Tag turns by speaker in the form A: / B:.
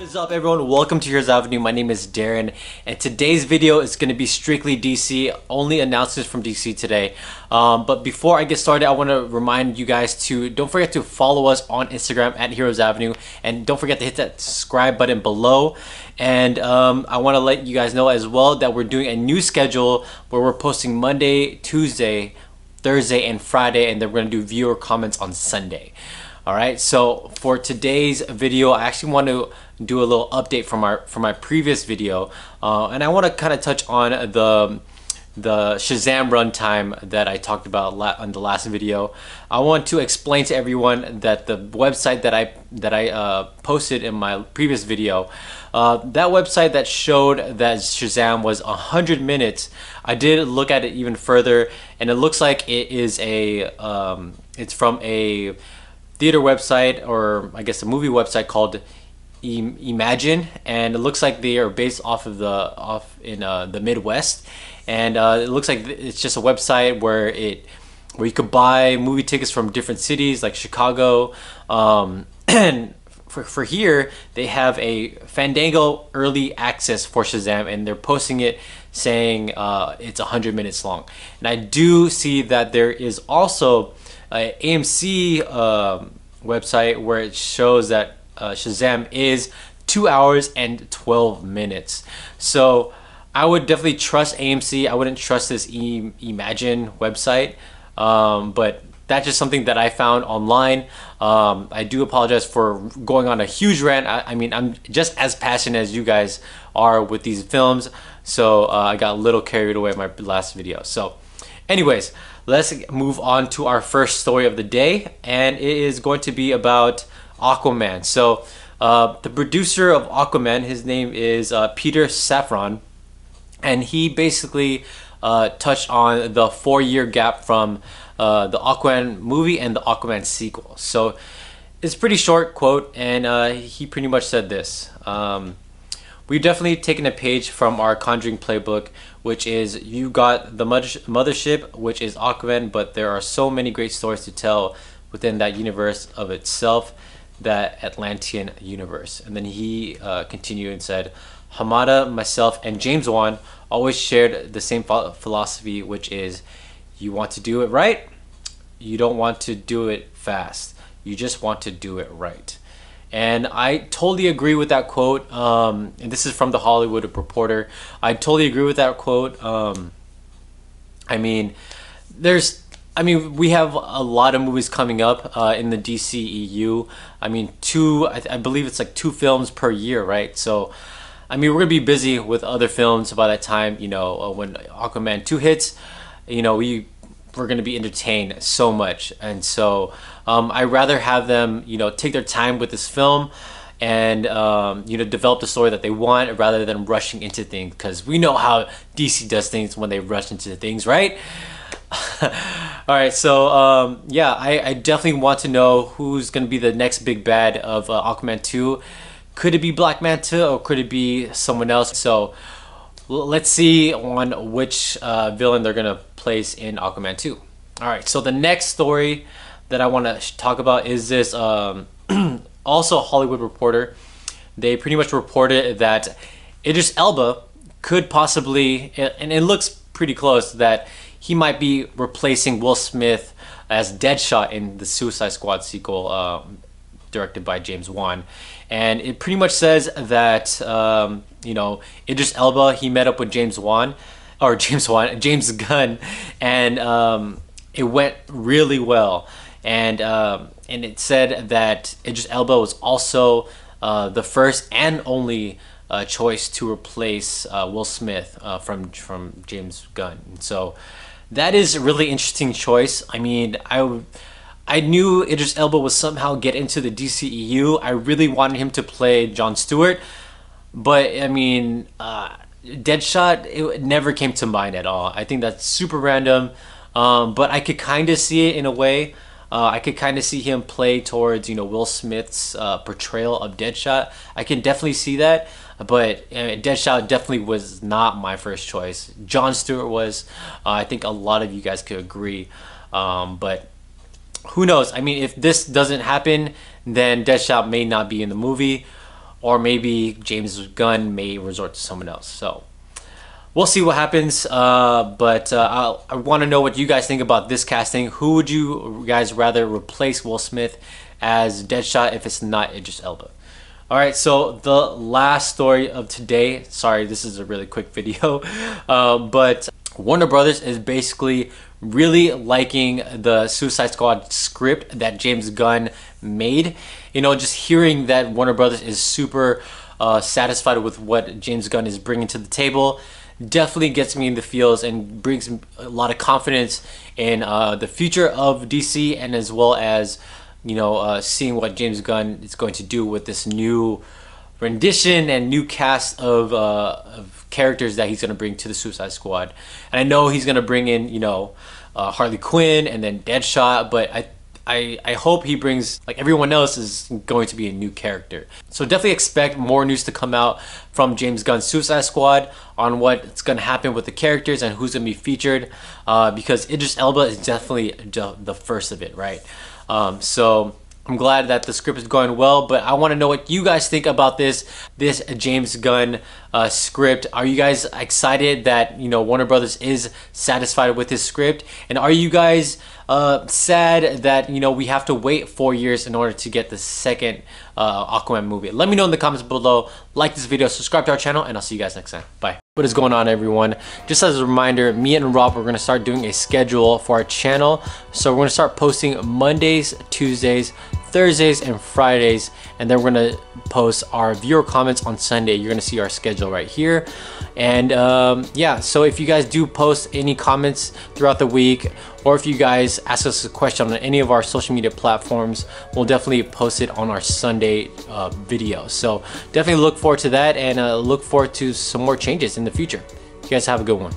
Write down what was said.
A: What is up, everyone? Welcome to Heroes Avenue. My name is Darren, and today's video is going to be strictly DC, only announcements from DC today. But before I get started, I want to remind you guys to don't forget to follow us on Instagram at Heroes Avenue, and don't forget to hit that subscribe button below. And I want to let you guys know as well that we're doing a new schedule where we're posting Monday, Tuesday, Thursday, and Friday, and then we're going to do viewer comments on Sunday. Alright, so for today's video, I actually want to do a little update from my previous video, and I want to kind of touch on the Shazam runtime that I talked about on the last video. I want to explain to everyone that the website that I posted in my previous video, that website that showed that Shazam was 100 minutes, I did look at it even further, and it looks like it is it's from a theater website, or I guess a movie website called Imagine, and it looks like they are based off in the Midwest, and it looks like it's just a website where you could buy movie tickets from different cities like Chicago, and for here they have a Fandango early access for Shazam, and they're posting it saying it's 100 minutes long. And I do see that there is also AMC website where it shows that Shazam is 2 hours and 12 minutes. So I would definitely trust AMC. I wouldn't trust this Imagine website, but that's just something that I found online. I do apologize for going on a huge rant. I mean, I'm just as passionate as you guys are with these films, so I got a little carried away in my last video. So anyways, let's move on to our first story of the day, and it is going to be about Aquaman. So the producer of Aquaman, his name is Peter Safran, and he basically touched on the 4-year gap from the Aquaman movie and the Aquaman sequel. So it's a pretty short quote, and he pretty much said this: we've definitely taken a page from our Conjuring playbook, which is you got the mothership, which is Aquaman, but there are so many great stories to tell within that universe of itself, that Atlantean universe. And then he continued and said, Hamada, myself, and James Gunn always shared the same philosophy, which is you want to do it right, you don't want to do it fast, you just want to do it right. And I totally agree with that quote, and this is from the Hollywood Reporter. I totally agree with that quote. I mean, we have a lot of movies coming up in the DCEU. I mean, I believe it's like 2 films per year, right? So, I mean, we're gonna be busy with other films by that time. You know, when Aquaman 2 hits, you know, we're gonna be entertained so much, and so I'd rather have them, you know, take their time with this film and you know, develop the story that they want rather than rushing into things, because we know how DC does things when they rush into things, right? Alright, so yeah, I definitely want to know who's gonna be the next big bad of Aquaman 2. Could it be Black Manta, or could it be someone else? So let's see on which villain they're gonna place in Aquaman 2. Alright, so the next story that I want to talk about is this also a Hollywood Reporter. They pretty much reported that Idris Elba could possibly, and it looks pretty close, that he might be replacing Will Smith as Deadshot in the Suicide Squad sequel directed by James Gunn. And it pretty much says that you know, Idris Elba, he met up with James Gunn, and it went really well. And it said that Idris Elba was also the first and only choice to replace Will Smith from James Gunn. So that is a really interesting choice. I mean, I knew Idris Elba would somehow get into the DCEU. I really wanted him to play Jon Stewart, but I mean, Deadshot, it never came to mind at all. I think that's super random, but I could kind of see it in a way. I could kind of see him play towards, you know, Will Smith's portrayal of Deadshot. I can definitely see that, but Deadshot definitely was not my first choice. Jon Stewart was. I think a lot of you guys could agree, but who knows? I mean, if this doesn't happen, then Deadshot may not be in the movie. or maybe James Gunn may resort to someone else. So we'll see what happens. But I want to know what you guys think about this casting. Who would you guys rather replace Will Smith as Deadshot if it's not Idris Elba? Alright, so the last story of today, sorry, this is a really quick video, but Warner Brothers is basically really liking the Suicide Squad script that James Gunn made. You know, just hearing that Warner Brothers is super satisfied with what James Gunn is bringing to the table definitely gets me in the feels and brings a lot of confidence in the future of DC, and as well as, you know, seeing what James Gunn is going to do with this new rendition and new cast of characters that he's going to bring to the Suicide Squad. And I know he's going to bring in, you know, Harley Quinn and then Deadshot, but I hope he brings, like everyone else is going to be a new character. So definitely expect more news to come out from James Gunn's Suicide Squad on what's going to happen with the characters and who's going to be featured, because Idris Elba is definitely the first of it, right? So I'm glad that the script is going well, but I want to know what you guys think about this James Gunn script. Are you guys excited that, you know, Warner Brothers is satisfied with his script? And are you guys sad that, you know, we have to wait 4 years in order to get the second Aquaman movie? Let me know in the comments below. Like this video, subscribe to our channel, and I'll see you guys next time. Bye. What is going on, everyone? Just as a reminder, me and Rob, we're going to start doing a schedule for our channel. So we're going to start posting Mondays, Tuesdays, Thursdays, and Fridays, and then we're going to post our viewer comments on Sunday. You're going to see our schedule right here. And yeah, so if you guys do post any comments throughout the week, or if you guys ask us a question on any of our social media platforms, we'll definitely post it on our Sunday video. So definitely look forward to that, and look forward to some more changes in the future. You guys have a good one.